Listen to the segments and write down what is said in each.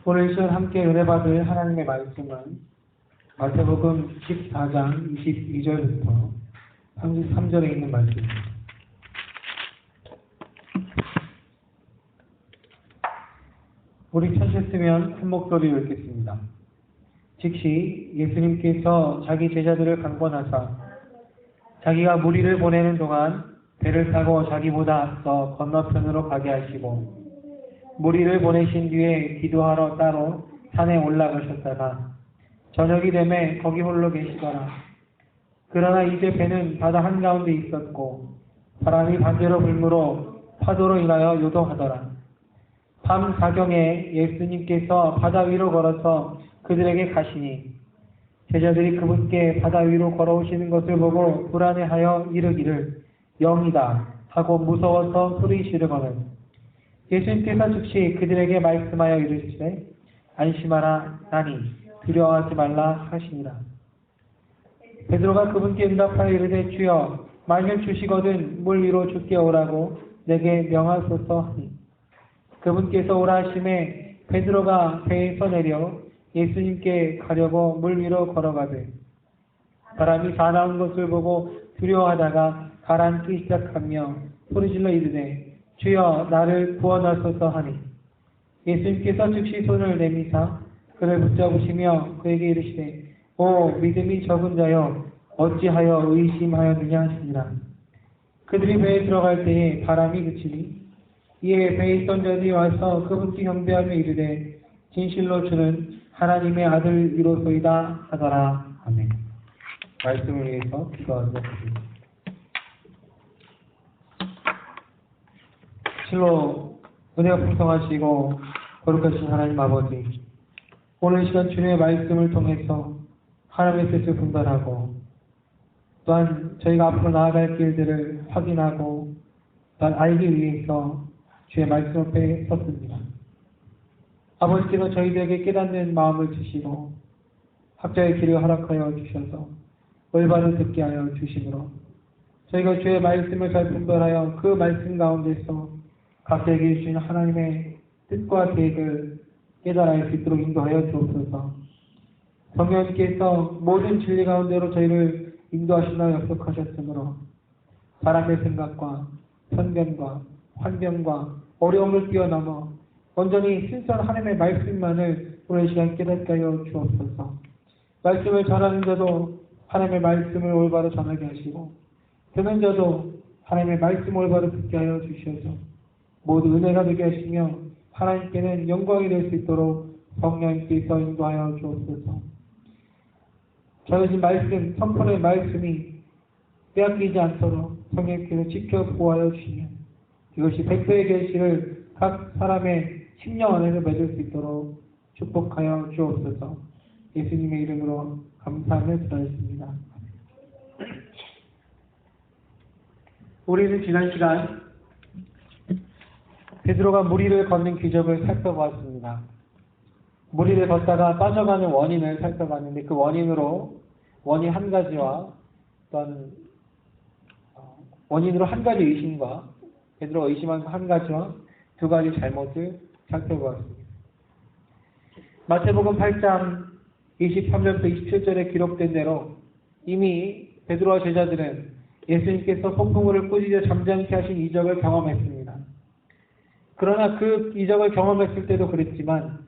오늘 이 시간 함께 은혜 받을 하나님의 말씀은 마태복음 14장 22절부터 33절에 있는 말씀입니다. 우리 편지했으면 한 목소리로 읽겠습니다. 즉시 예수님께서 자기 제자들을 강권하사 자기가 무리를 보내는 동안 배를 타고 자기보다 앞서 건너편으로 가게 하시고 무리를 보내신 뒤에 기도하러 따로 산에 올라가셨다가 저녁이 되매 거기 홀로 계시더라. 그러나 이제 배는 바다 한가운데 있었고 바람이 반대로 불므로 파도로 인하여 요동하더라. 밤 사경에 예수님께서 바다 위로 걸어서 그들에게 가시니 제자들이 그분께 바다 위로 걸어오시는 것을 보고 불안해하여 이르기를 영이다 하고 무서워서 소리 지르거늘 예수님께서 즉시 그들에게 말씀하여 이르시되 안심하라 나니 두려워하지 말라 하시니라. 베드로가 그분께 응답하여 이르되 주여 만일 주시거든 물 위로 주께 오라고 내게 명하소서 하니 그분께서 오라 하심에 베드로가 배에서 내려 예수님께 가려고 물 위로 걸어가되 바람이 사나운 것을 보고 두려워하다가 가라앉기 시작하며 소리질러 이르되 주여 나를 구원하소서 하니 예수님께서 즉시 손을 내미사 그를 붙잡으시며 그에게 이르시되 오 믿음이 적은 자여 어찌하여 의심하였느냐 하시니라. 그들이 배에 들어갈 때에 바람이 그치니 이에 배에 있던 자들이 와서 그분께 경배하며 이르되 진실로 주는 하나님의 아들이로소이다 하더라. 아멘. 말씀을 위해서 기도하도록 하겠습니다. 실로 은혜가 풍성하시고 거룩하신 하나님 아버지, 오늘 시간 주님의 말씀을 통해서 하나님의 뜻을 분별하고 또한 저희가 앞으로 나아갈 길들을 확인하고 또한 알기 위해서 주의 말씀 앞에 섰습니다. 아버지께서 저희들에게 깨닫는 마음을 주시고 학자의 길을 허락하여 주셔서 올바로 듣게 하여 주시므로 저희가 주의 말씀을 잘 분별하여 그 말씀 가운데서 각자에게 주신 하나님의 뜻과 계획을 깨달아 알 수 있도록 인도하여 주옵소서. 성령님께서 모든 진리 가운데로 저희를 인도하신다고 약속하셨으므로 사람의 생각과 편견과 환경과 어려움을 뛰어넘어 온전히 신선 하나님의 말씀만을 오늘 시간 깨닫게 하여 주옵소서. 말씀을 전하는 자도 하나님의 말씀을 올바로 전하게 하시고 듣는 자도 하나님의 말씀을 올바로 듣게 하여 주셔서 모두 은혜가 되게 하시며 하나님께는 영광이 될 수 있도록 성령님께서 인도하여 주옵소서. 전해진 말씀, 선포의 말씀이 빼앗기지 않도록 성령님께서 지켜 보호하여 주시며 이것이 백배의 결실을 각 사람의 심령 안에서 맺을 수 있도록 축복하여 주옵소서. 예수님의 이름으로 감사하며 기도했습니다. 우리는 지난 시간 베드로가 무리를 걷는 기적을 살펴보았습니다. 무리를 걷다가 빠져가는 원인을 살펴봤는데 그 원인 한 가지와 또한 원인으로 한 가지 의심과 베드로가 의심한 한 가지와 두 가지 잘못을 살펴보았습니다. 마태복음 8장 23절부터 27절에 기록된 대로 이미 베드로와 제자들은 예수님께서 폭풍우를 꾸짖어 잠잠케 하신 이적을 경험했습니다. 그러나 그 이적을 경험했을 때도 그랬지만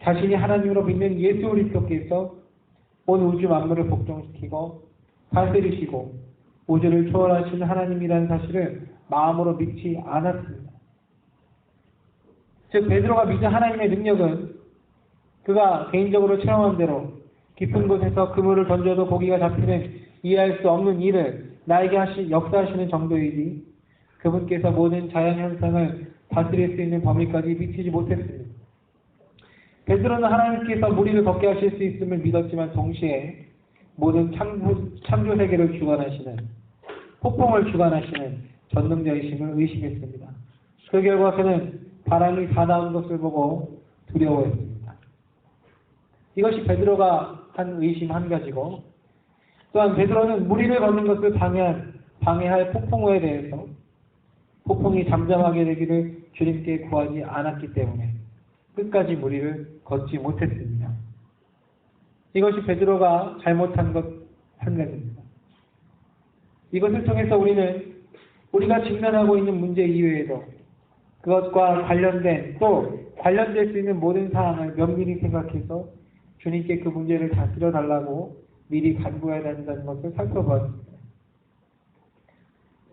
자신이 하나님으로 믿는 예수 그리스도께서 온 우주 만물을 복종시키고 다스리시고 우주를 초월하시는 하나님이라는 사실을 마음으로 믿지 않았습니다. 즉 베드로가 믿은 하나님의 능력은 그가 개인적으로 체험한 대로 깊은 곳에서 그물을 던져도 고기가 잡히는 이해할 수 없는 일을 나에게 역사하시는 정도이지 그분께서 모든 자연현상을 다스릴 수 있는 범위까지 미치지 못했습니다. 베드로는 하나님께서 무리를 걷게 하실 수 있음을 믿었지만 동시에 모든 창조 세계를 주관하시는 폭풍을 주관하시는 전능자이심을 의심했습니다. 그 결과 그는 바람이 사나운 것을 보고 두려워했습니다. 이것이 베드로가 한 의심 한 가지고 또한 베드로는 무리를 걷는 것을 방해할 폭풍우에 대해서 폭풍이 잠잠하게 되기를 주님께 구하지 않았기 때문에 끝까지 무리를 걷지 못했습니다. 이것이 베드로가 잘못한 것 한 가지입니다. 이것을 통해서 우리가 직면하고 있는 문제 이외에도 그것과 관련된 또 관련될 수 있는 모든 사항을 면밀히 생각해서 주님께 그 문제를 다스려 달라고 미리 간구해야 된다는 것을 살펴보았습니다.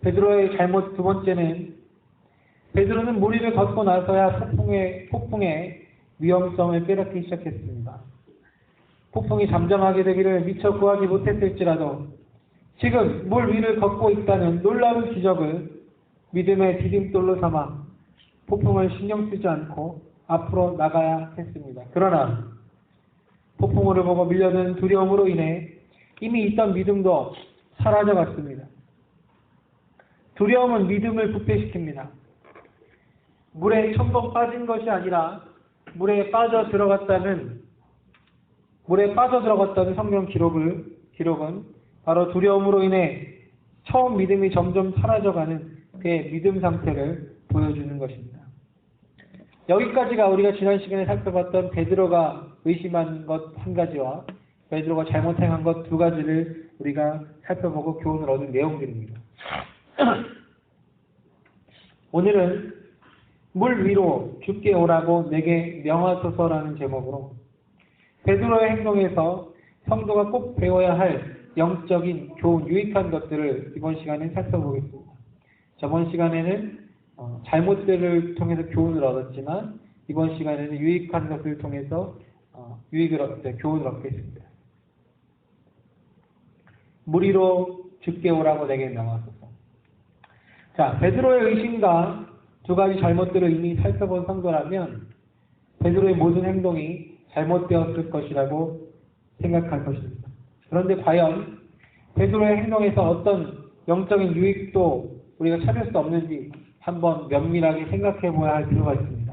베드로의 잘못 두 번째는 베드로는 무리를 걷고 나서야 폭풍의 위험성을 깨닫기 시작했습니다. 폭풍이 잠잠하게 되기를 미처 구하지 못했을지라도 지금 물 위를 걷고 있다는 놀라운 기적을 믿음의 디딤돌로 삼아 폭풍을 신경 쓰지 않고 앞으로 나가야 했습니다. 그러나 폭풍우를 보고 밀려든 두려움으로 인해 이미 있던 믿음도 사라져갔습니다. 두려움은 믿음을 부패시킵니다. 물에 첨벙 빠진 것이 아니라 물에 빠져 들어갔다는 성경 기록은 바로 두려움으로 인해 처음 믿음이 점점 사라져가는 그의 믿음 상태를 보여주는 것입니다. 여기까지가 우리가 지난 시간에 살펴봤던 베드로가 의심한 것 한 가지와 베드로가 잘못 행한 것 두 가지를 우리가 살펴보고 교훈을 얻은 내용들입니다. 오늘은 물 위로 죽게 오라고 내게 명하소서라는 제목으로 베드로의 행동에서 성도가 꼭 배워야 할 영적인 교훈, 유익한 것들을 이번 시간에 살펴보겠습니다. 저번 시간에는 잘못들을 통해서 교훈을 얻었지만 이번 시간에는 유익한 것을 통해서 교훈을 얻겠습니다. 물 위로 죽게 오라고 내게 명하소서. 자, 베드로의 의심과 두 가지 잘못들을 이미 살펴본 성도라면 베드로의 모든 행동이 잘못되었을 것이라고 생각할 것입니다. 그런데 과연 베드로의 행동에서 어떤 영적인 유익도 우리가 찾을 수 없는지 한번 면밀하게 생각해 보아야 할 필요가 있습니다.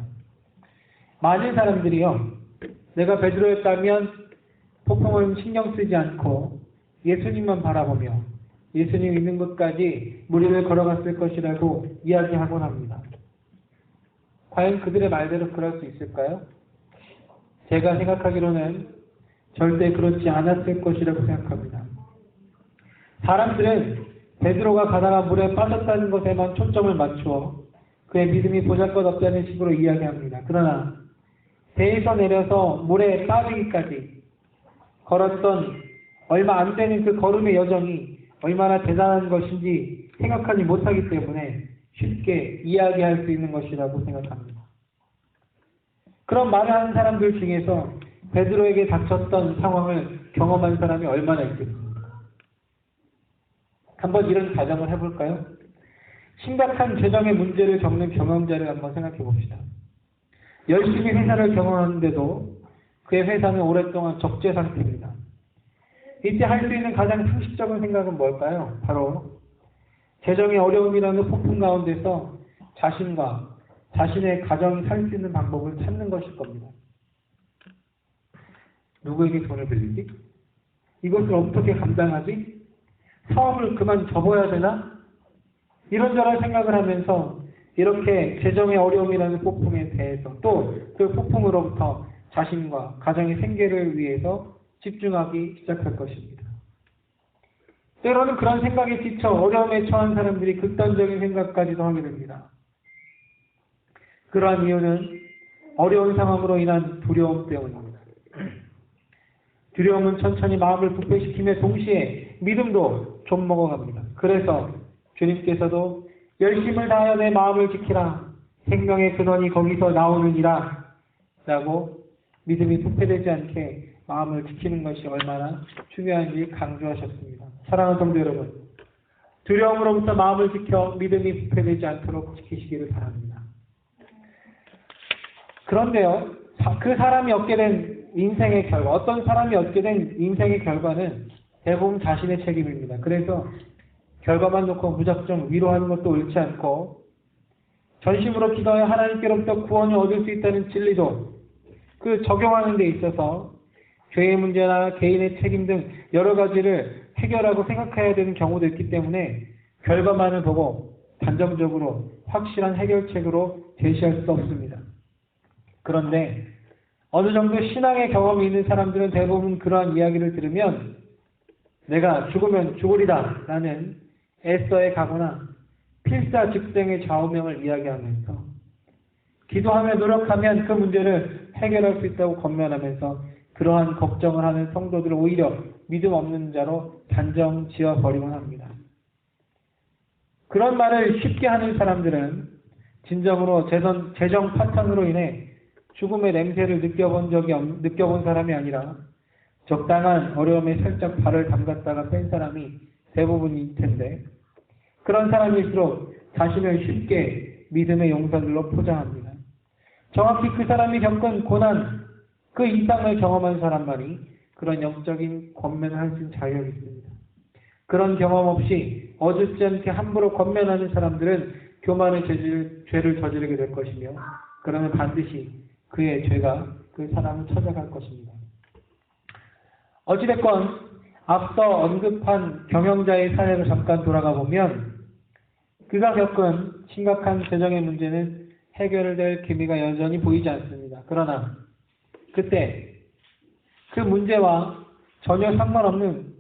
많은 사람들이요, 내가 베드로였다면 폭풍을 신경 쓰지 않고 예수님만 바라보며 예수님 있는 곳까지 무리를 걸어갔을 것이라고 이야기하곤 합니다. 과연 그들의 말대로 그럴 수 있을까요? 제가 생각하기로는 절대 그렇지 않았을 것이라고 생각합니다. 사람들은 베드로가 가다가 물에 빠졌다는 것에만 초점을 맞추어 그의 믿음이 보잘것없다는 식으로 이야기합니다. 그러나 배에서 내려서 물에 빠지기까지 걸었던 얼마 안 되는 그 걸음의 여정이 얼마나 대단한 것인지 생각하지 못하기 때문에 쉽게 이야기할 수 있는 것이라고 생각합니다. 그런 말을 하는 사람들 중에서 베드로에게 닥쳤던 상황을 경험한 사람이 얼마나 있겠습니까? 한번 이런 가정을 해볼까요? 심각한 재정의 문제를 겪는 경영자를 한번 생각해 봅시다. 열심히 회사를 경영하는데도 그의 회사는 오랫동안 적재 상태입니다. 이때 할 수 있는 가장 상식적인 생각은 뭘까요? 바로 재정의 어려움이라는 폭풍 가운데서 자신과 자신의 가정이 살 수 있는 방법을 찾는 것일 겁니다. 누구에게 돈을 빌리지? 이것을 어떻게 감당하지? 사업을 그만 접어야 되나? 이런저런 생각을 하면서 이렇게 재정의 어려움이라는 폭풍에 대해서 또 그 폭풍으로부터 자신과 가정의 생계를 위해서 집중하기 시작할 것입니다. 때로는 그런 생각에 지쳐 어려움에 처한 사람들이 극단적인 생각까지도 하게 됩니다. 그러한 이유는 어려운 상황으로 인한 두려움 때문입니다. 두려움은 천천히 마음을 부패시키며 동시에 믿음도 좀 먹어갑니다. 그래서 주님께서도 열심을 다하여 내 마음을 지키라. 생명의 근원이 거기서 나오느니라. 라고 믿음이 부패되지 않게 마음을 지키는 것이 얼마나 중요한지 강조하셨습니다. 사랑하는 성도 여러분, 두려움으로부터 마음을 지켜 믿음이 부패되지 않도록 지키시기를 바랍니다. 그런데요, 그 사람이 얻게 된 인생의 결과, 어떤 사람이 얻게 된 인생의 결과는 대부분 자신의 책임입니다. 그래서 결과만 놓고 무작정 위로하는 것도 옳지 않고 전심으로 기도하여 하나님께로부터 구원을 얻을 수 있다는 진리도 그 적용하는 데 있어서 죄의 문제나 개인의 책임 등 여러 가지를 해결하고 생각해야 되는 경우도 있기 때문에 결과만을 보고 단정적으로 확실한 해결책으로 제시할 수 없습니다. 그런데 어느 정도 신앙의 경험이 있는 사람들은 대부분 그러한 이야기를 들으면 내가 죽으면 죽으리다 라는 애써의 각오나 필사즉생의 좌우명을 이야기하면서 기도하며 노력하면 그 문제를 해결할 수 있다고 권면하면서 그러한 걱정을 하는 성도들을 오히려 믿음 없는 자로 단정 지어버리곤 합니다. 그런 말을 쉽게 하는 사람들은 진정으로 재정 파탄으로 인해 죽음의 냄새를 느껴본 사람이 아니라 적당한 어려움에 살짝 발을 담갔다가 뺀 사람이 대부분일 텐데 그런 사람일수록 자신을 쉽게 믿음의 용사들로 포장합니다. 정확히 그 사람이 겪은 고난, 그 이상을 경험한 사람만이 그런 영적인 권면을 할 수 있는 자격이 있습니다. 그런 경험 없이 어줍지 않게 함부로 권면하는 사람들은 교만의 죄를 저지르게 될 것이며 그러면 반드시 그의 죄가 그 사람을 찾아갈 것입니다. 어찌됐건 앞서 언급한 경영자의 사례로 잠깐 돌아가 보면 그가 겪은 심각한 재정의 문제는 해결될 기미가 여전히 보이지 않습니다. 그러나 그때 그 문제와 전혀 상관없는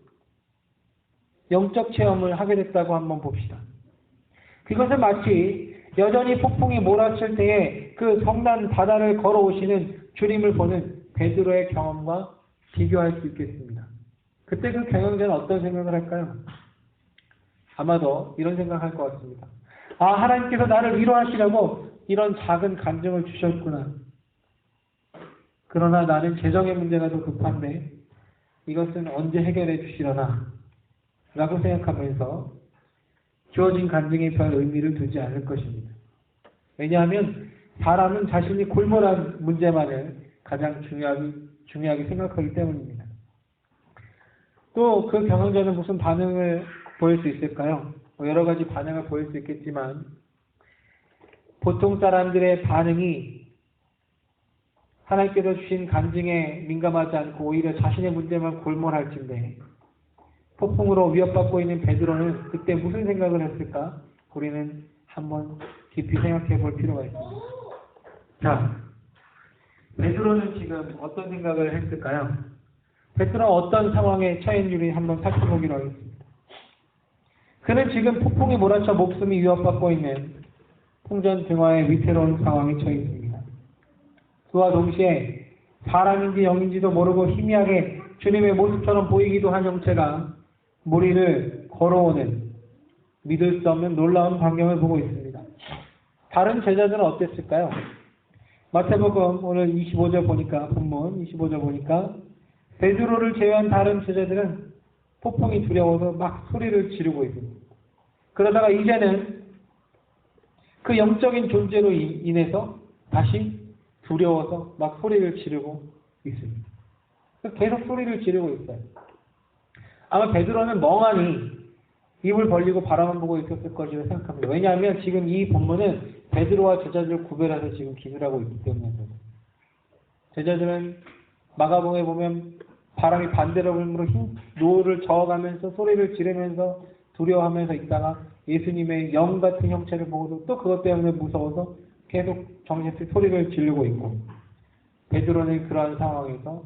영적 체험을 하게 됐다고 한번 봅시다. 그것은 마치 여전히 폭풍이 몰아칠 때에 그 성난 바다를 걸어오시는 주님을 보는 베드로의 경험과 비교할 수 있겠습니다. 그때 그 경영자는 어떤 생각을 할까요? 아마도 이런 생각할 것 같습니다. 아, 하나님께서 나를 위로하시려고 이런 작은 간증을 주셨구나. 그러나 나는 재정의 문제가 더 급한데 이것은 언제 해결해 주시려나 라고 생각하면서 주어진 간증에 별 의미를 두지 않을 것입니다. 왜냐하면 사람은 자신이 골몰한 문제만을 가장 중요하게 생각하기 때문입니다. 또 그 경영자는 무슨 반응을 보일 수 있을까요? 여러 가지 반응을 보일 수 있겠지만 보통 사람들의 반응이 하나님께서 주신 간증에 민감하지 않고 오히려 자신의 문제만 골몰할진데 폭풍으로 위협받고 있는 베드로는 그때 무슨 생각을 했을까? 우리는 한번 깊이 생각해 볼 필요가 있습니다. 자, 베드로는 지금 어떤 생각을 했을까요? 베드로는 어떤 상황에 처했는지 한번 살펴보기로 하겠습니다. 그는 지금 폭풍이 몰아쳐 목숨이 위협받고 있는 풍전등화의 위태로운 상황에 처해 있습니다. 그와 동시에 사람인지 영인지도 모르고 희미하게 주님의 모습처럼 보이기도 한 형체가 무리를 걸어오는 믿을 수 없는 놀라운 광경을 보고 있습니다. 다른 제자들은 어땠을까요? 마태복음 오늘 25절 보니까 본문 25절 보니까 베드로를 제외한 다른 제자들은 폭풍이 두려워서 막 소리를 지르고 있습니다. 그러다가 이제는 그 영적인 존재로 인해서 다시 두려워서 막 소리를 지르고 있습니다. 계속 소리를 지르고 있어요. 아마 베드로는 멍하니 입을 벌리고 바라만 보고 있었을 것이라고 생각합니다. 왜냐하면 지금 이 본문은 베드로와 제자들을 구별해서 지금 기술을 하고 있기 때문에 제자들은 마가복음에 보면 바람이 반대로 불므로 흰 노를 저어가면서 소리를 지르면서 두려워하면서 있다가 예수님의 영 같은 형체를 보고도 또 그것 때문에 무서워서 계속 정신없이 소리를 지르고 있고 베드로는 그러한 상황에서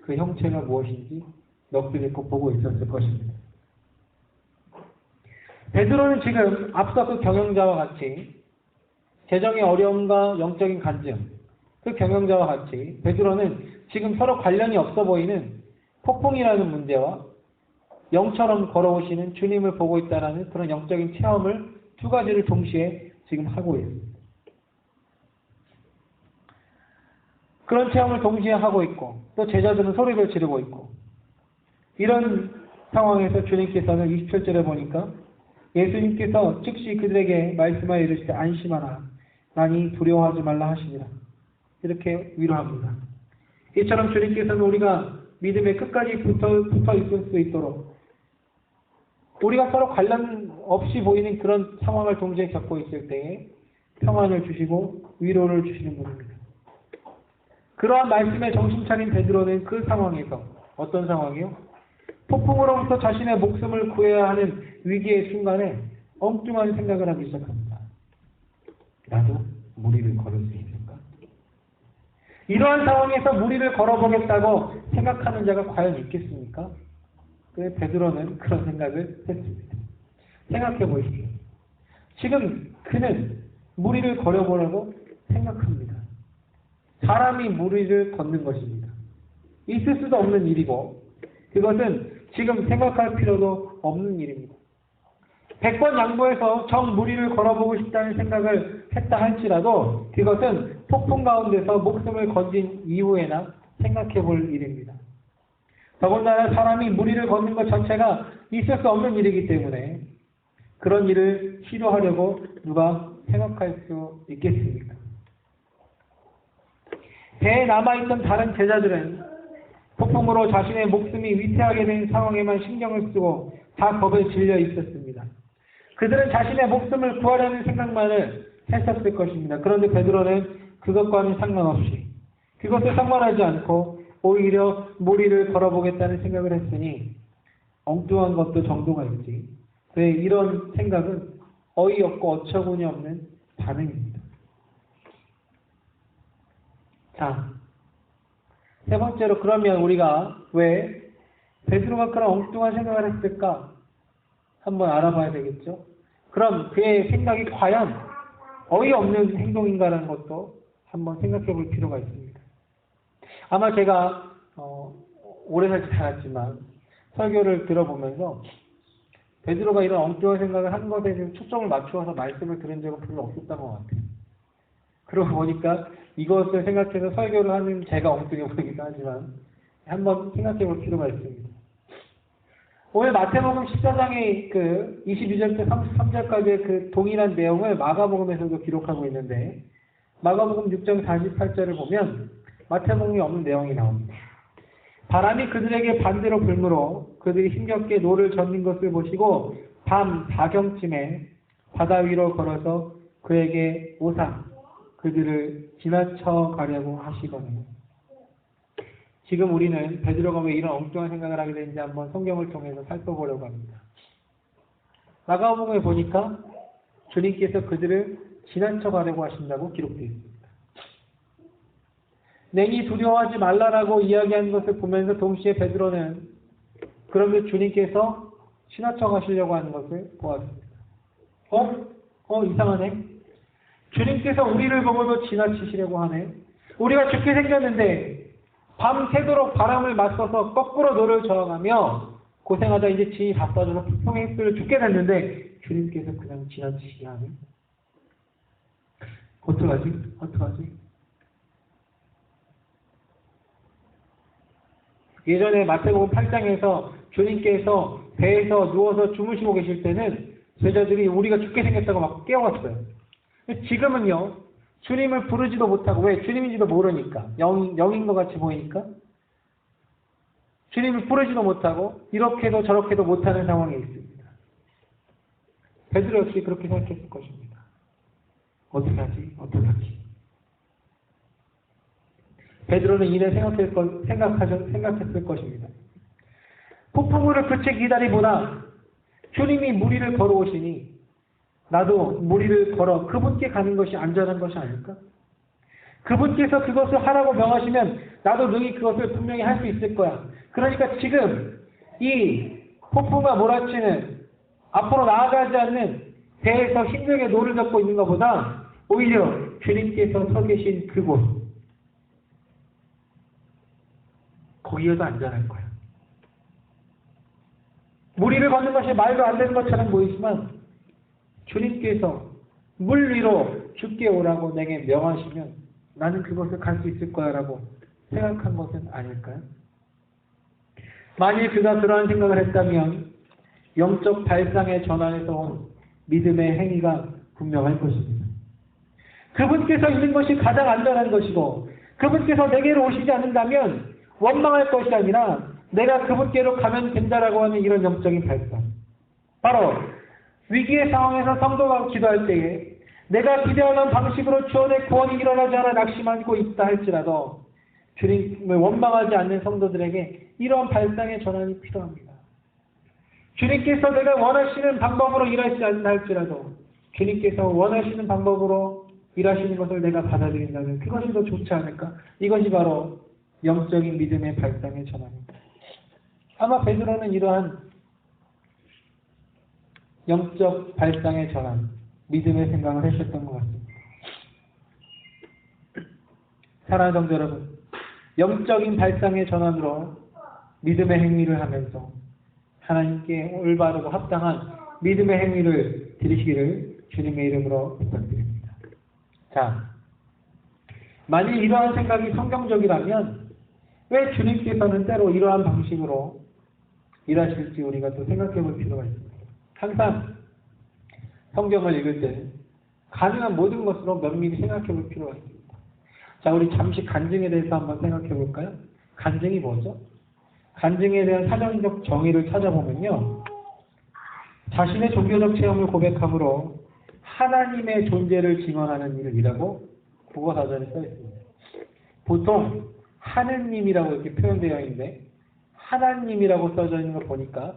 그 형체가 무엇인지 넋을 잃고 보고 있었을 것입니다. 베드로는 지금 앞서 그 경영자와 같이 재정의 어려움과 영적인 간증, 그 경영자와 같이 베드로는 지금 서로 관련이 없어 보이는 폭풍이라는 문제와 영처럼 걸어오시는 주님을 보고 있다는 그런 영적인 체험을 두 가지를 동시에 지금 하고 있습니다. 그런 체험을 동시에 하고 있고 또 제자들은 소리를 지르고 있고 이런 상황에서 주님께서는 27절에 보니까 예수님께서 즉시 그들에게 말씀하여 이르시되 안심하라 나니 두려워하지 말라 하시니라 이렇게 위로합니다. 이처럼 주님께서는 우리가 믿음의 끝까지 붙어 있을 수 있도록 우리가 서로 관련 없이 보이는 그런 상황을 동시에 겪고 있을 때에 평안을 주시고 위로를 주시는 분입니다. 그러한 말씀에 정신 차린 베드로는 그 상황에서 어떤 상황이요? 폭풍으로부터 자신의 목숨을 구해야 하는 위기의 순간에 엉뚱한 생각을 하기 시작합니다. 나도 무리를 걸을 수 있을까? 이러한 상황에서 무리를 걸어보겠다고 생각하는 자가 과연 있겠습니까? 그래서 베드로는 그런 생각을 했습니다. 생각해 보십시오. 지금 그는 무리를 걸어보려고 생각합니다. 사람이 무리를 걷는 것입니다. 있을 수도 없는 일이고 그것은 지금 생각할 필요도 없는 일입니다. 100번 양보해서 정 무리를 걸어보고 싶다는 생각을 했다 할지라도 그것은 폭풍 가운데서 목숨을 건진 이후에나 생각해 볼 일입니다. 더군다나 사람이 무리를 걷는 것 자체가 있을 수 없는 일이기 때문에 그런 일을 시도하려고 누가 생각할 수 있겠습니까? 배에 남아있던 다른 제자들은 폭풍으로 자신의 목숨이 위태하게 된 상황에만 신경을 쓰고 다 겁에 질려 있었습니다. 그들은 자신의 목숨을 구하려는 생각만을 했었을 것입니다. 그런데 베드로는 그것과는 상관없이 그것을 상관하지 않고 오히려 무리를 걸어보겠다는 생각을 했으니 엉뚱한 것도 정도가 있지. 왜 이런 생각은 어이없고 어처구니 없는 반응입니다. 자, 세 번째로 그러면 우리가 왜 베드로가 그런 엉뚱한 생각을 했을까? 한번 알아봐야 되겠죠. 그럼 그의 생각이 과연 어이없는 행동인가라는 것도 한번 생각해 볼 필요가 있습니다. 아마 제가 오래 살지 않았지만 설교를 들어보면서 베드로가 이런 엉뚱한 생각을 한 것에 대해서 초점을 맞추어서 말씀을 들은 적은 별로 없었던 것 같아요. 그러고 보니까 이것을 생각해서 설교를 하는 제가 엉뚱해 보이기도 하지만 한번 생각해 볼 필요가 있습니다. 오늘 마태복음 14장의 그 22절부터 33절까지의 그 동일한 내용을 마가복음에서도 기록하고 있는데 마가복음 6장 48절을 보면 마태복음이 없는 내용이 나옵니다. 바람이 그들에게 반대로 불므로 그들이 힘겹게 노를 젓는 것을 보시고 밤 4경쯤에 바다 위로 걸어서 그에게 오사 그들을 지나쳐 가려고 하시거든요. 지금 우리는 베드로가 왜 이런 엉뚱한 생각을 하게 되는지 한번 성경을 통해서 살펴보려고 합니다. 마가복음에 보니까 주님께서 그들을 지나쳐 가려고 하신다고 기록되어 있습니다. 냉이 두려워하지 말라라고 이야기하는 것을 보면서 동시에 베드로는 그러면 주님께서 지나쳐 가시려고 하는 것을 보았습니다. 이상하네. 주님께서 우리를 보고도 지나치시려고 하네. 우리가 죽게 생겼는데 밤새도록 바람을 맞서서 거꾸로 노를 저어가며 고생하다 이제 진이 다 빠져서 폭풍에 휩쓸려 죽게 됐는데 주님께서 그냥 지나치시게 하네. 어떡하지? 예전에 마태복음 8장에서 주님께서 배에서 누워서 주무시고 계실 때는 제자들이 우리가 죽게 생겼다고 막 깨웠어요. 지금은요, 주님을 부르지도 못하고, 왜? 주님인지도 모르니까. 영인 것 같이 보이니까. 주님을 부르지도 못하고, 이렇게도 저렇게도 못하는 상황에 있습니다. 베드로 역시 그렇게 생각했을 것입니다. 어떡하지? 베드로는 이내 생각했을 것입니다. 폭풍우를 그쳐 기다리보다 주님이 무리를 걸어오시니 나도 무리를 걸어 그분께 가는 것이 안전한 것이 아닐까? 그분께서 그것을 하라고 명하시면 나도 능히 그것을 분명히 할 수 있을 거야. 그러니까 지금 이 폭풍과 몰아치는 앞으로 나아가지 않는 배에서 힘들게 노를 젓고 있는 것보다 오히려 주님께서 서 계신 그곳 거기에도 안전할 거야. 무리를 걷는 것이 말도 안 되는 것처럼 보이지만 주님께서 물 위로 죽게 오라고 내게 명하시면 나는 그것을 갈 수 있을 거야 라고 생각한 것은 아닐까요? 만일 그가 그러한 생각을 했다면 영적 발상의 전환에서 온 믿음의 행위가 분명할 것입니다. 그분께서 있는 것이 가장 안전한 것이고 그분께서 내게로 오시지 않는다면 원망할 것이 아니라 내가 그분께로 가면 된다라고 하는 이런 영적인 발상. 바로 위기의 상황에서 성도가 기도할 때에 내가 기대하는 방식으로 주원의 구원이 일어나지 않아 낙심하고 있다 할지라도 주님을 원망하지 않는 성도들에게 이러한 발상의 전환이 필요합니다. 주님께서 내가 원하시는 방법으로 일하지 않는다 할지라도 주님께서 원하시는 방법으로 일하시는 것을 내가 받아들인다면 그것이 더 좋지 않을까? 이것이 바로 영적인 믿음의 발상의 전환입니다. 아마 베드로는 이러한 영적 발상의 전환, 믿음의 생각을 하셨던 것 같습니다. 사랑하는 성도 여러분, 영적인 발상의 전환으로 믿음의 행위를 하면서 하나님께 올바르고 합당한 믿음의 행위를 드리시기를 주님의 이름으로 부탁드립니다. 자, 만일 이러한 생각이 성경적이라면 왜 주님께서는 때로 이러한 방식으로 일하실지 우리가 또 생각해 볼 필요가 있습니다. 항상 성경을 읽을 때 가능한 모든 것으로 면밀히 생각해 볼 필요가 있습니다. 자, 우리 잠시 간증에 대해서 한번 생각해 볼까요? 간증이 뭐죠? 간증에 대한 사전적 정의를 찾아보면요, 자신의 종교적 체험을 고백함으로 하나님의 존재를 증언하는 일이라고 국어사전에 써 있습니다. 보통 하느님이라고 이렇게 표현되어 있는데 하나님이라고 써져 있는 걸 보니까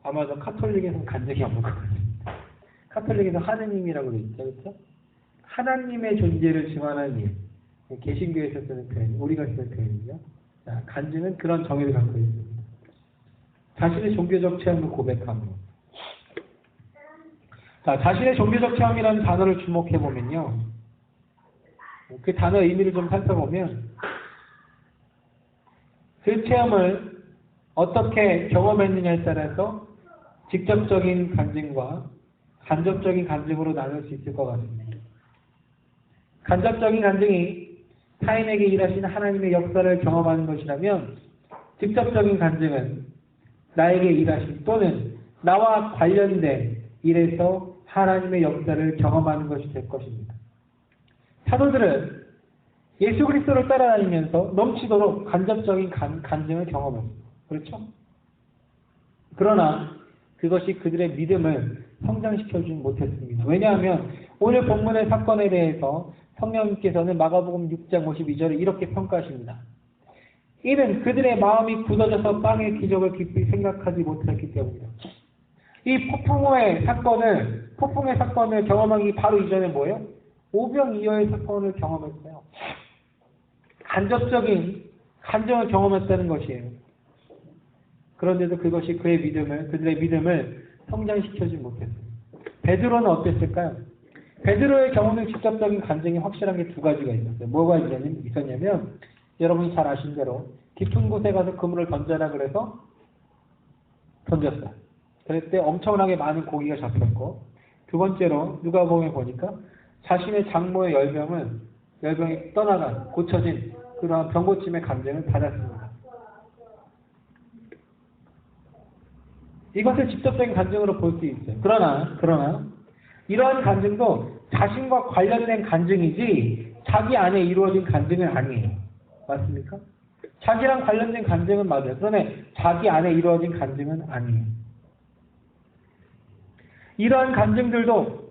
아마도 카톨릭에서는 간증이 없는 것 같습니다. 카톨릭에서 하느님이라고 되어 있죠, 그렇죠? 하나님의 존재를 증언하는 일. 개신교에서 쓰는 표현, 우리가 쓰는 표현이죠. 자, 간증은 그런 정의를 갖고 있습니다. 자신의 종교적 체험을 고백함으로. 자, 자신의 종교적 체험이라는 단어를 주목해 보면요, 그 단어의 의미를 좀 살펴보면 그 체험을 어떻게 경험했느냐에 따라서 직접적인 간증과 간접적인 간증으로 나눌 수 있을 것 같습니다. 간접적인 간증이 타인에게 일하신 하나님의 역사를 경험하는 것이라면, 직접적인 간증은 나에게 일하신 또는 나와 관련된 일에서 하나님의 역사를 경험하는 것이 될 것입니다. 사도들은 예수 그리스도를 따라다니면서 넘치도록 간접적인 간증을 경험했습니다. 그렇죠? 그러나 그것이 그들의 믿음을 성장시켜주지 못했습니다. 왜냐하면 오늘 본문의 사건에 대해서 성령님께서는 마가복음 6장 52절에 이렇게 평가하십니다. 이는 그들의 마음이 굳어져서 빵의 기적을 깊이 생각하지 못했기 때문이다. 이 폭풍의 사건을 경험하기 바로 이전에 뭐예요? 오병이어의 사건을 경험했어요. 간접적인 간증을 경험했다는 것이에요. 그런데도 그것이 그들의 믿음을 성장시켜주지 못했어요. 베드로는 어땠을까요? 베드로의 경우는 직접적인 간증이 확실한 게 두 가지가 있었어요. 뭐가 있었냐면, 여러분이 잘 아신 대로 깊은 곳에 가서 그물을 던져라 그래서 던졌어요. 그럴 때 엄청나게 많은 고기가 잡혔고, 두 번째로 누가복음에 보니까 자신의 장모의 열병이 떠나간, 고쳐진 그러한 병고침의 간증을 받았습니다. 이것을 직접적인 간증으로 볼 수 있어요. 그러나 이러한 간증도 자신과 관련된 간증이지 자기 안에 이루어진 간증은 아니에요. 맞습니까? 자기랑 관련된 간증은 맞아요. 그러나 자기 안에 이루어진 간증은 아니에요. 이러한 간증들도,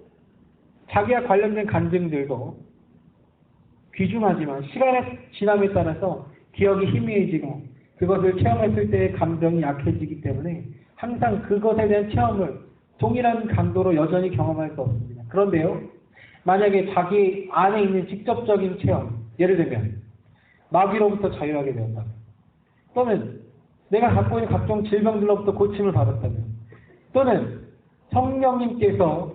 자기와 관련된 간증들도 귀중하지만 시간의 지남에 따라서 기억이 희미해지고 그것을 체험했을 때의 감정이 약해지기 때문에 항상 그것에 대한 체험을 동일한 강도로 여전히 경험할 수 없습니다. 그런데요, 만약에 자기 안에 있는 직접적인 체험, 예를 들면 마귀로부터 자유하게 되었다면, 또는 내가 갖고 있는 각종 질병들로부터 고침을 받았다면, 또는 성령님께서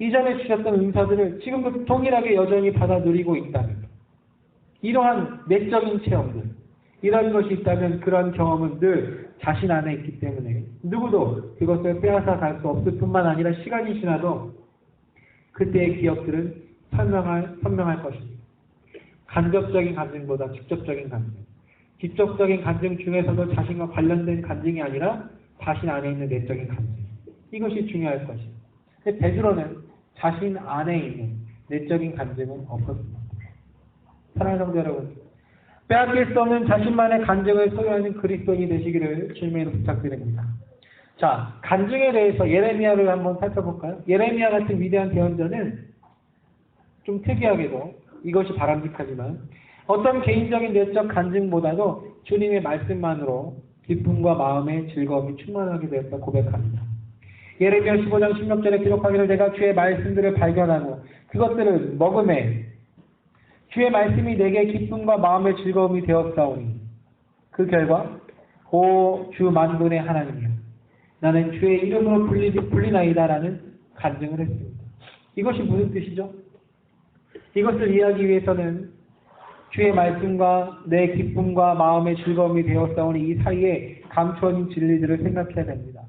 이전에 주셨던 은사들을 지금도 동일하게 여전히 받아 누리고 있다면, 이러한 내적인 체험들, 이런 것이 있다면 그런 경험은 늘 자신 안에 있기 때문에 누구도 그것을 빼앗아 갈 수 없을 뿐만 아니라 시간이 지나도 그때의 기억들은 선명할 것입니다. 간접적인 간증보다 직접적인 간증. 직접적인 간증 중에서도 자신과 관련된 간증이 아니라 자신 안에 있는 내적인 간증. 이것이 중요할 것입니다. 근데 베드로는 자신 안에 있는 내적인 간증은 없었습니다. 사랑하는 성도 여러분, 빼앗길 수 없는 자신만의 간증을 소유하는 그리스도인이 되시기를 주님으로 부탁드립니다. 자, 간증에 대해서 예레미야를 한번 살펴볼까요? 예레미야 같은 위대한 대언자는 좀 특이하게도, 이것이 바람직하지만 어떤 개인적인 내적 간증보다도 주님의 말씀만으로 기쁨과 마음의 즐거움이 충만하게 되었다 고백합니다. 예레미야 15장 16절에 기록하기를 내가 주의 말씀들을 발견하고 그것들을 먹음에 주의 말씀이 내게 기쁨과 마음의 즐거움이 되었사오니 그 결과 오 주 만군의 하나님이여 나는 주의 이름으로 불리나이다라는 간증을 했습니다. 이것이 무슨 뜻이죠? 이것을 이해하기 위해서는 주의 말씀과 내 기쁨과 마음의 즐거움이 되었사오니 이 사이에 감추어진 진리들을 생각해야 됩니다.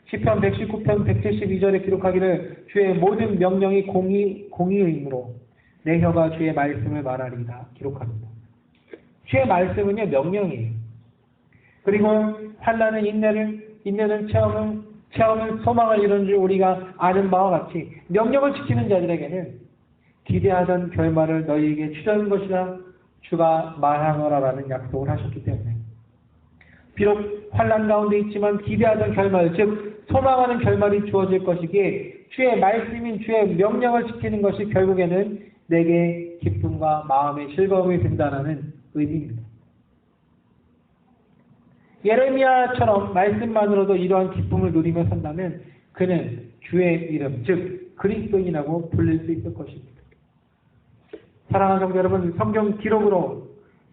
시편 119편 172절에 기록하기를 주의 모든 명령이 공의의무로 내 혀가 주의 말씀을 말하리이다 기록합니다. 주의 말씀은요 명령이에요. 그리고 환난은 인내는 체험을 소망을 이루는 줄 우리가 아는 바와 같이 명령을 지키는 자들에게는 기대하던 결말을 너희에게 주자는 것이라 주가 말하노라라는 약속을 하셨기 때문에 비록 환난 가운데 있지만 기대하던 결말, 즉 소망하는 결말이 주어질 것이기에 주의 말씀인 주의 명령을 지키는 것이 결국에는 내게 기쁨과 마음의 즐거움이 된다는 의미입니다. 예레미야처럼 말씀만으로도 이러한 기쁨을 누리며 산다면 그는 주의 이름, 즉 그리스도인이라고 불릴 수 있을 것입니다. 사랑하는 성도 여러분, 성경 기록으로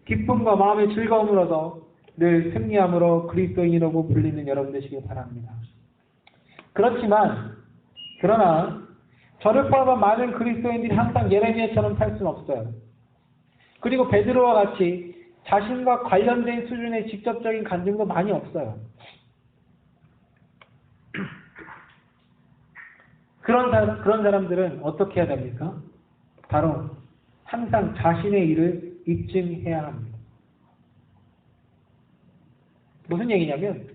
기쁨과 마음의 즐거움을 얻어 늘 승리함으로 그리스도인이라고 불리는 여러분 되시길 바랍니다. 그러나 저를 포함한 많은 그리스도인들이 항상 예레미야처럼 살 수는 없어요. 그리고 베드로와 같이 자신과 관련된 수준의 직접적인 간증도 많이 없어요. 그런 사람들은 어떻게 해야 됩니까? 바로 항상 자신의 일을 입증해야 합니다. 무슨 얘기냐면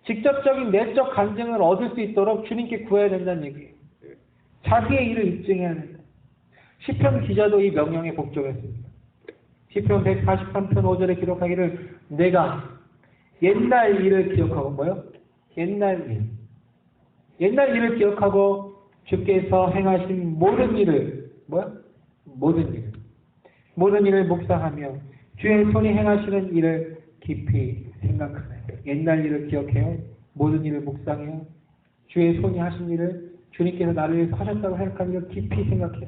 직접적인 내적 간증을 얻을 수 있도록 주님께 구해야 된다는 얘기예요. 자기의 일을 입증해야 된다. 시편 기자도 이 명령에 복종했습니다. 시편 143편 5절에 기록하기를 내가 옛날 일을 기억하고 뭐요? 옛날 일을 기억하고 주께서 행하신 모든 일을 모든 일을 묵상하며 주의 손이 행하시는 일을 깊이 생각하네. 옛날 일을 기억해요. 모든 일을 묵상해요. 주의 손이 하신 일을 주님께서 나를 위해서 하셨다고 생각하는 일을 깊이 생각해요.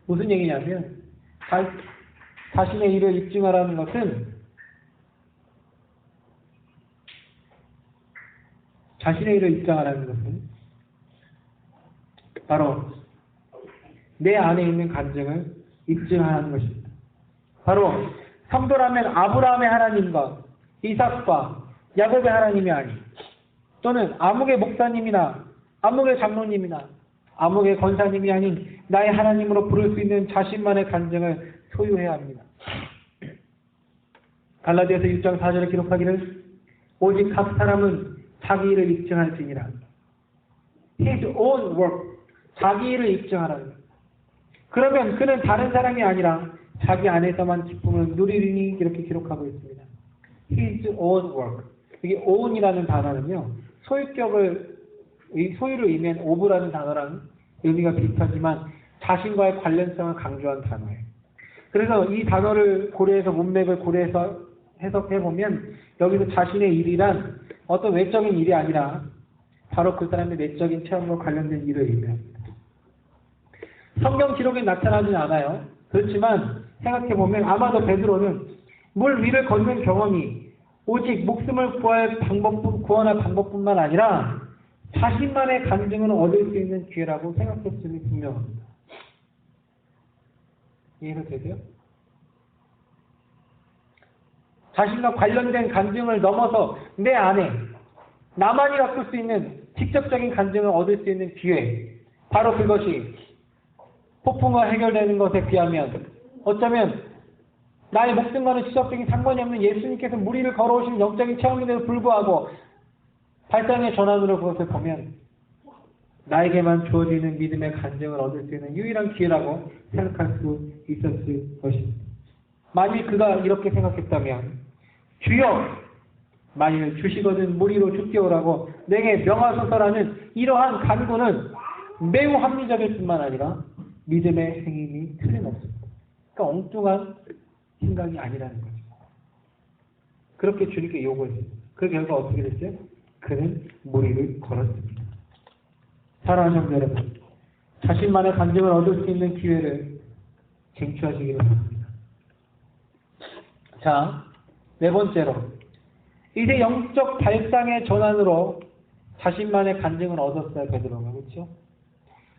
무슨 얘기냐면 자신의 일을 입증하라는 것은 바로 내 안에 있는 간증을 입증하는 것입니다. 바로 성도라면 아브라함의 하나님과 이삭과 야곱의 하나님이 아닌 또는 아무개 목사님이나 아무개 장로님이나 아무개 권사님이 아닌 나의 하나님으로 부를 수 있는 자신만의 간증을 소유해야 합니다. 갈라디아서 6장 4절에 기록하기를 오직 각 사람은 자기 일을 입증할지니라. His own work. 자기 일을 입증하라는 거예요. 그러면 그는 다른 사람이 아니라 자기 안에서만 기쁨을 누리리니 이렇게 기록하고 있습니다. His own work. 여기 own이라는 단어는요. 소유를 의미한 of라는 단어랑 의미가 비슷하지만 자신과의 관련성을 강조한 단어예요. 그래서 이 단어를 고려해서 문맥을 고려해서 해석해보면 여기서 자신의 일이란 어떤 외적인 일이 아니라 바로 그 사람의 내적인 체험과 관련된 일을 의미합니다. 성경 기록에 나타나진 않아요. 그렇지만 생각해보면 아마도 베드로는 물 위를 걷는 경험이 오직 목숨을 구원할 방법뿐만 아니라 자신만의 간증을 얻을 수 있는 기회라고 생각했음이 분명합니다. 이해가 되세요? 자신과 관련된 간증을 넘어서 내 안에 나만이 갖을 수 있는 직접적인 간증을 얻을 수 있는 기회, 바로 그것이 폭풍과 해결되는 것에 비하면 어쩌면 나의 목숨과는 직접적인 상관이 없는 예수님께서 무리를 걸어오신 영적인 체험인데도 불구하고 발상의 전환으로 그것을 보면 나에게만 주어지는 믿음의 간증을 얻을 수 있는 유일한 기회라고 생각할 수 있었을 것입니다. 만일 그가 이렇게 생각했다면 주여 만일 주시거든 무리로 죽게 오라고 내게 명하소서라는 이러한 간구는 매우 합리적일 뿐만 아니라 믿음의 행임이 틀림없습니다. 그러니까 엉뚱한 생각이 아니라는 거죠. 그렇게 주님께 요구했습니다. 그 결과 어떻게 됐어요? 그는 무리를 걸었습니다. 사랑하는 성도 여러분, 자신만의 간증을 얻을 수 있는 기회를 쟁취하시기를 바랍니다. 자, 네 번째로 이제 영적 발상의 전환으로 자신만의 간증을 얻었어요. 베드로가. 그렇죠?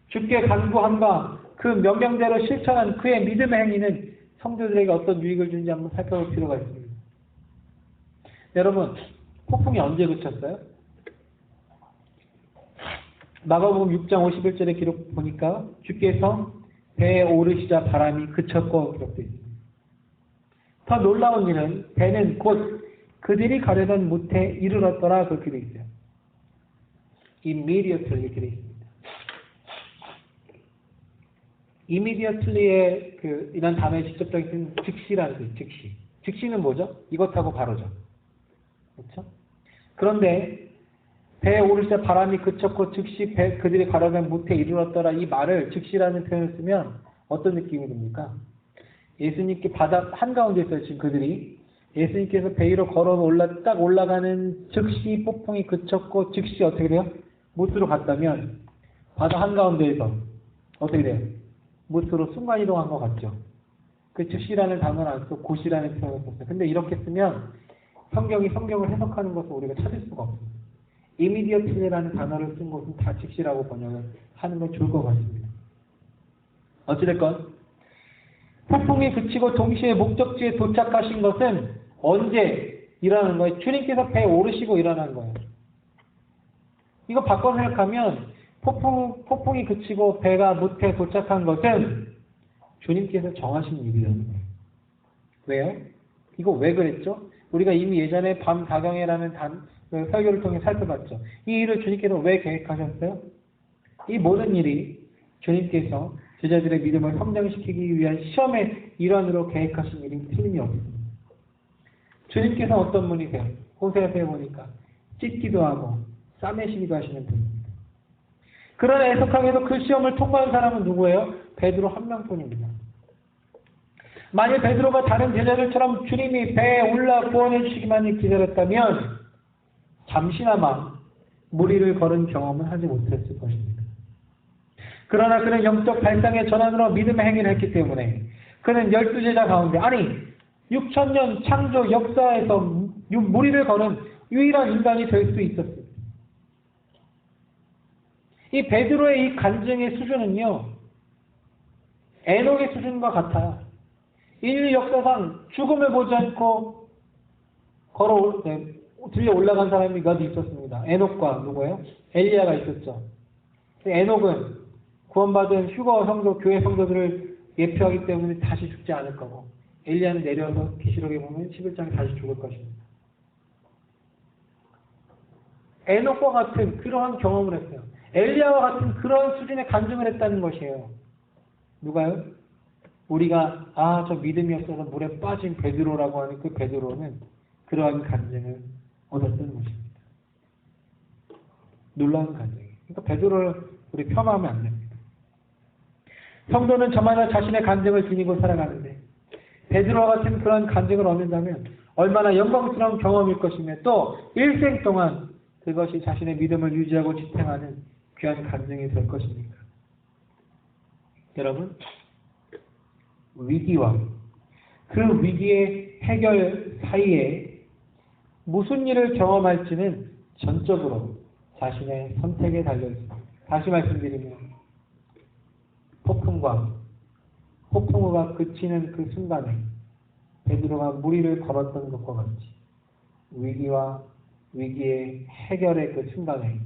주께 간구함과 그 명령대로 실천한 그의 믿음의 행위는 성도들에게 어떤 유익을 주는지 한번 살펴볼 필요가 있습니다. 여러분, 폭풍이 언제 그쳤어요? 마가복음 6장 51절의 기록 보니까 주께서 배에 오르시자 바람이 그쳤고 기록되어 있습니다. 더 놀라운 일은 배는 곧 그들이 가려던 못에 이르렀더라 그렇게 되어 있어요. immediately 이렇게 되어 있습니다. immediately의 이런 단어의 직접적인 뜻은 즉시라는 뜻, 즉시. 즉시는 뭐죠? 이것하고 바로죠. 그렇죠? 그런데 배에 오르시자 바람이 그쳤고 즉시 그들이 가려던 못에 이르렀더라 이 말을 즉시라는 표현을 쓰면 어떤 느낌이 듭니까? 예수님께 바다 한가운데 있어요. 지금 그들이. 예수님께서 배 위로 걸어 딱 올라가는 즉시 폭풍이 그쳤고 즉시 어떻게 돼요? 못으로 갔다면 바다 한가운데에서 어떻게 돼요? 못으로 순간이동한 것 같죠. 그 즉시라는 단어를 안 쓰고 곧이라는 표현을 썼어요. 근데 이렇게 쓰면 성경이 성경을 해석하는 것을 우리가 찾을 수가 없습니다. immediately라는 단어를 쓴 것은 다 즉시라고 번역을 하는 건 좋을 것 같습니다. 어찌됐건 폭풍이 그치고 동시에 목적지에 도착하신 것은 언제 일어나는 거예요? 주님께서 배에 오르시고 일어난 거예요. 이거 바꿔 생각하면 폭풍이 그치고 배가 못에 도착한 것은 주님께서 정하신 일이라는 거예요. 왜요? 이거 왜 그랬죠? 우리가 이미 예전에 밤다경에라는 설교를 통해 살펴봤죠. 이 일을 주님께서 왜 계획하셨어요? 이 모든 일이 주님께서 제자들의 믿음을 성장시키기 위한 시험의 일환으로 계획하신 일이 틀림이 없습니다. 주님께서 어떤 분이세요? 호세아서에 보니까 찢기도 하고 싸매시기도 하시는 분입니다. 그러나 애석하게도 그 시험을 통과한 사람은 누구예요? 베드로 한 명뿐입니다. 만일 베드로가 다른 제자들처럼 주님이 배에 올라 구원해 주시기만 기다렸다면 잠시나마 무리를 걸은 경험은 하지 못했을 것입니다. 그러나 그는 영적 발상의 전환으로 믿음의 행위를 했기 때문에 그는 12제자 가운데 6,000년 창조 역사에서 무리를 거는 유일한 인간이 될 수 있었습니다. 이 베드로의 이 간증의 수준은요, 에녹의 수준과 같아요. 인류 역사상 죽음을 보지 않고 들려 올라간 사람이 몇 있었습니다. 에녹과 누구예요? 엘리야가 있었죠. 에녹은 구원받은 휴거 성도, 교회 성도들을 예표하기 때문에 다시 죽지 않을 거고, 엘리야는 내려서 계시록에 보면 11장에 다시 죽을 것입니다. 에녹과 같은 그러한 경험을 했어요. 엘리야와 같은 그런 수준의 간증을 했다는 것이에요. 누가요? 우리가 저 믿음이 없어서 물에 빠진 베드로라고 하는 그 베드로는 그러한 간증을 얻었던 것입니다. 놀라운 간증이에요. 그러니까 베드로를 우리 폄하하면 안 됩니다. 성도는 저마다 자신의 간증을 지니고 살아가는데 베드로와 같은 그런 간증을 얻는다면 얼마나 영광스러운 경험일 것이며 또 일생 동안 그것이 자신의 믿음을 유지하고 지탱하는 귀한 간증이 될 것입니까? 여러분, 위기와 그 위기의 해결 사이에 무슨 일을 경험할지는 전적으로 자신의 선택에 달려있습니다. 다시 말씀드리면 폭풍우가 그치는 그 순간에 베드로가 무리를 걸었던 것과 같이 위기와 위기의 해결의 그 순간에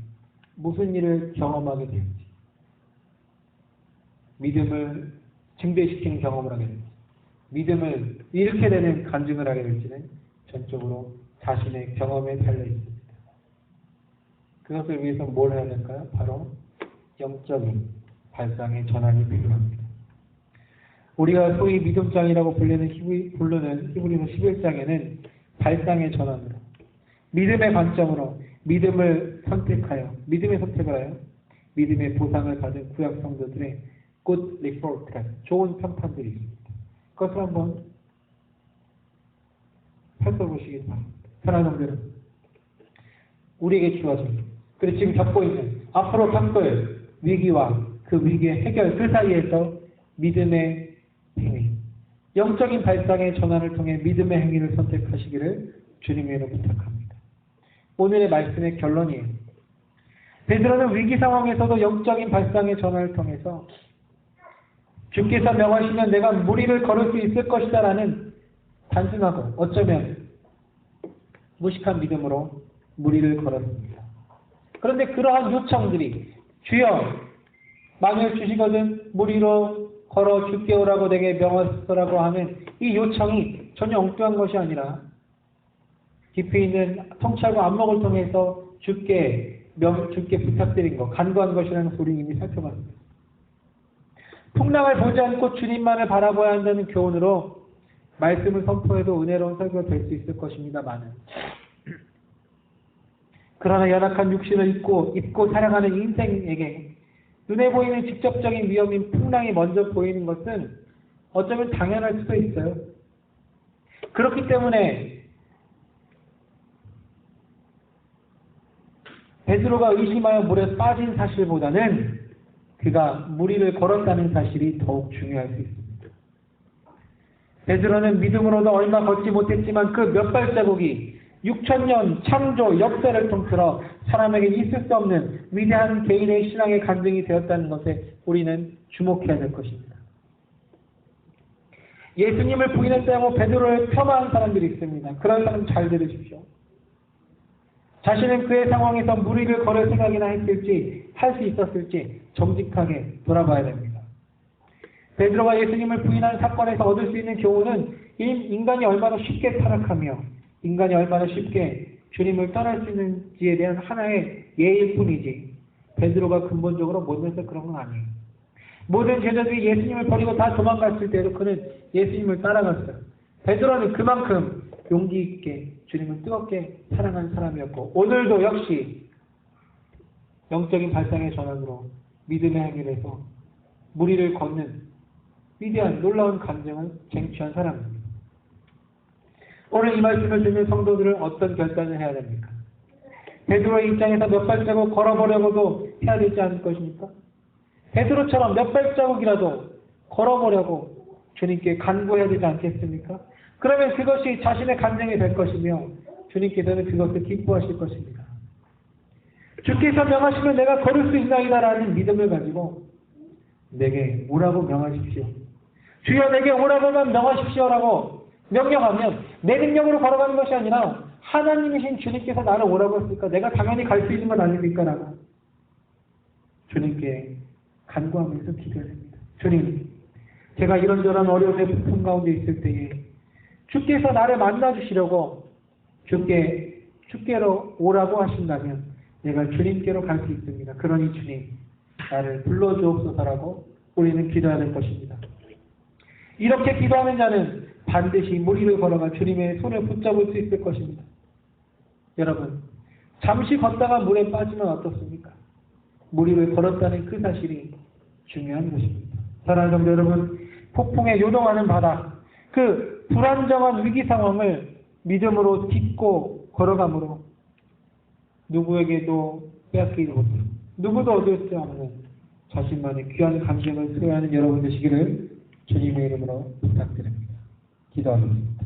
무슨 일을 경험하게 될지, 믿음을 증대시키는 경험을 하게 될지, 믿음을 잃게 되는 간증을 하게 될지는 전적으로 자신의 경험에 달려 있습니다. 그것을 위해서 뭘 해야 될까요? 바로 영적인 발상의 전환이 필요합니다. 우리가 소위 믿음장이라고 부르는 히브리서 11장에는 발상의 전환으로, 믿음의 관점으로 믿음을 선택하여, 믿음의 선택을 하여 믿음의 보상을 받은 구약 성도들의 good report, 좋은 평판들이 있습니다. 그것을 한번 펼쳐보시기 바랍니다. 사랑하는 성도들, 우리에게 주어진, 그리고 지금 겪고 있는, 앞으로 겪을 위기와 그 그 위기의 해결, 그 사이에서 믿음의 행위, 영적인 발상의 전환을 통해 믿음의 행위를 선택하시기를 주님으로 부탁합니다. 오늘의 말씀의 결론이에요. 베드로는 위기 상황에서도 영적인 발상의 전환을 통해서 주께서 명하시면 내가 무리를 걸을 수 있을 것이다 라는 단순하고 어쩌면 무식한 믿음으로 무리를 걸었습니다. 그런데 그러한 요청들이 주여 만일 주시거든 무리로 걸어 주께 오라고 내게 명하소서라고 하는 이 요청이 전혀 엉뚱한 것이 아니라 깊이 있는 통찰과 안목을 통해서 주께 부탁드린 것, 간구한 것이라는 소리 이미 살펴봤습니다. 풍랑을 보지 않고 주님만을 바라봐야 한다는 교훈으로 말씀을 선포해도 은혜로운 설교가 될 수 있을 것입니다만은 그러나 연약한 육신을 입고 살아가는 인생에게 눈에 보이는 직접적인 위험인 풍랑이 먼저 보이는 것은 어쩌면 당연할 수도 있어요. 그렇기 때문에 베드로가 의심하여 물에 빠진 사실보다는 그가 무리를 걸었다는 사실이 더욱 중요할 수 있습니다. 베드로는 믿음으로도 얼마 걷지 못했지만 그 몇 발자국이 6,000년 창조 역사를 통틀어 사람에게 있을 수 없는 위대한 개인의 신앙의 간증이 되었다는 것에 우리는 주목해야 될 것입니다. 예수님을 부인했다고 베드로를 폄하한 사람들이 있습니다. 그런 사람 잘 들으십시오. 자신은 그의 상황에서 무리를 걸을 생각이나 했을지 할 수 있었을지 정직하게 돌아봐야 됩니다. 베드로가 예수님을 부인한 사건에서 얻을 수 있는 교훈은 인간이 얼마나 쉽게 타락하며 인간이 얼마나 쉽게 주님을 떠날 수 있는지에 대한 하나의 예일 뿐이지 베드로가 근본적으로 못해서 그런 건 아니에요. 모든 제자들이 예수님을 버리고 다 도망갔을 때도 그는 예수님을 따라갔어요. 베드로는 그만큼 용기 있게 주님을 뜨겁게 사랑하는 사람이었고 오늘도 역시 영적인 발상의 전환으로 믿음의 행위를 해서 무리를 걷는 위대한 놀라운 감정을 쟁취한 사람입니다. 오늘 이 말씀을 듣는 성도들은 어떤 결단을 해야 됩니까? 베드로의 입장에서 몇 발자국 걸어보려고도 해야 되지 않을 것입니까? 베드로처럼 몇 발자국이라도 걸어보려고 주님께 간구해야 되지 않겠습니까? 그러면 그것이 자신의 간증이 될 것이며 주님께서는 그것을 기뻐하실 것입니다. 주께서 명하시면 내가 걸을 수 있나이다 라는 믿음을 가지고 내게 오라고 명하십시오. 주여 내게 오라고만 명하십시오라고 명령하면 내 능력으로 걸어가는 것이 아니라 하나님이신 주님께서 나를 오라고 했으니까 내가 당연히 갈 수 있는 건 아닙니까? 라고 주님께 간구하면서 기도합니다. 주님, 제가 이런저런 어려움의 부품 가운데 있을 때에 주께서 나를 만나주시려고 주께로 오라고 하신다면 내가 주님께로 갈 수 있습니다. 그러니 주님, 나를 불러주옵소서라고 우리는 기도해야 될 것입니다. 이렇게 기도하는 자는 반드시 무리를 걸어가 주님의 손을 붙잡을 수 있을 것입니다. 여러분, 잠시 걷다가 물에 빠지면 어떻습니까? 무리를 걸었다는 그 사실이 중요한 것입니다. 사랑하는 성도 여러분, 폭풍에 요동하는 바다, 그 불안정한 위기 상황을 믿음으로 딛고 걸어가므로 누구에게도 빼앗기지 못하고 누구도 얻을 수 없는 자신만의 귀한 감정을 소유하는 여러분 되시기를 주님의 이름으로 부탁드립니다. 기도하겠습니다.